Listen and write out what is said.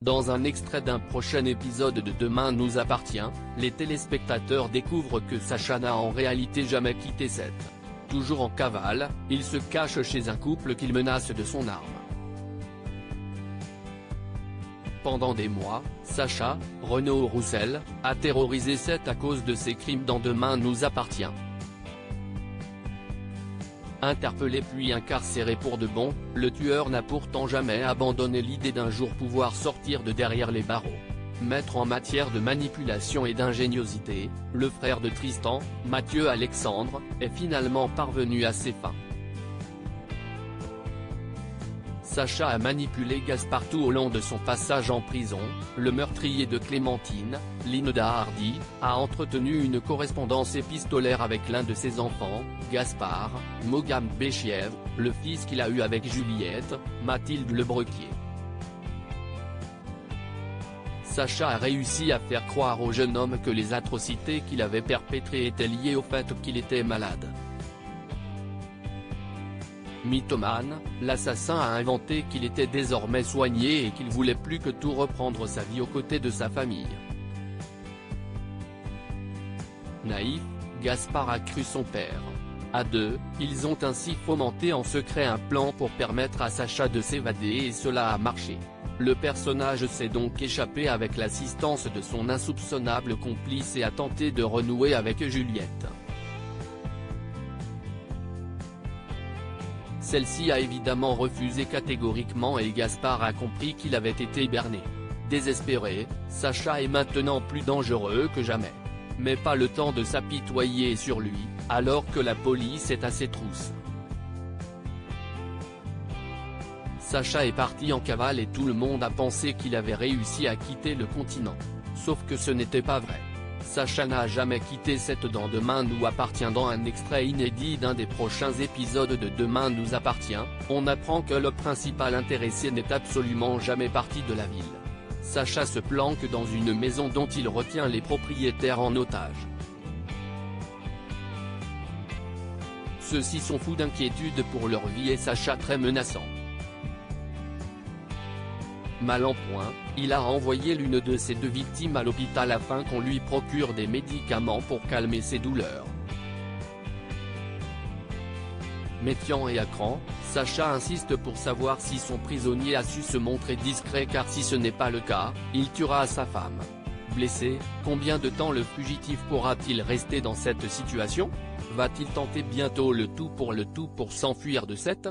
Dans un extrait d'un prochain épisode de Demain nous appartient, les téléspectateurs découvrent que Sacha n'a en réalité jamais quitté Seth. Toujours en cavale, il se cache chez un couple qu'il menace de son arme. Pendant des mois, Sacha, Renaud Roussel, a terrorisé Seth à cause de ses crimes dans Demain nous appartient. Interpellé puis incarcéré pour de bon, le tueur n'a pourtant jamais abandonné l'idée d'un jour pouvoir sortir de derrière les barreaux. Maître en matière de manipulation et d'ingéniosité, le frère de Tristan, Mathieu Alexandre, est finalement parvenu à ses fins. Sacha a manipulé Gaspard tout au long de son passage en prison. Le meurtrier de Clémentine, Linda Hardy, a entretenu une correspondance épistolaire avec l'un de ses enfants, Gaspard, Mogam Béchiev, le fils qu'il a eu avec Juliette, Mathilde Lebrequier. Sacha a réussi à faire croire au jeune homme que les atrocités qu'il avait perpétrées étaient liées au fait qu'il était malade. Mythomane, l'assassin a inventé qu'il était désormais soigné et qu'il voulait plus que tout reprendre sa vie aux côtés de sa famille. Naïf, Gaspard a cru son père. À deux, ils ont ainsi fomenté en secret un plan pour permettre à Sacha de s'évader et cela a marché. Le personnage s'est donc échappé avec l'assistance de son insoupçonnable complice et a tenté de renouer avec Juliette. Celle-ci a évidemment refusé catégoriquement et Gaspard a compris qu'il avait été berné. Désespéré, Sacha est maintenant plus dangereux que jamais. Mais pas le temps de s'apitoyer sur lui, alors que la police est à ses trousses. Sacha est parti en cavale et tout le monde a pensé qu'il avait réussi à quitter le continent. Sauf que ce n'était pas vrai. Sacha n'a jamais quitté Seth dans Demain nous appartient. Dans un extrait inédit d'un des prochains épisodes de Demain nous appartient, on apprend que le principal intéressé n'est absolument jamais parti de la ville. Sacha se planque dans une maison dont il retient les propriétaires en otage. Ceux-ci sont fous d'inquiétude pour leur vie et Sacha très menaçant. Mal en point, il a envoyé l'une de ses deux victimes à l'hôpital afin qu'on lui procure des médicaments pour calmer ses douleurs. Méfiant et à cran, Sacha insiste pour savoir si son prisonnier a su se montrer discret car si ce n'est pas le cas, il tuera sa femme. Blessé, combien de temps le fugitif pourra-t-il rester dans cette situation? Va-t-il tenter bientôt le tout pour s'enfuir de Seth?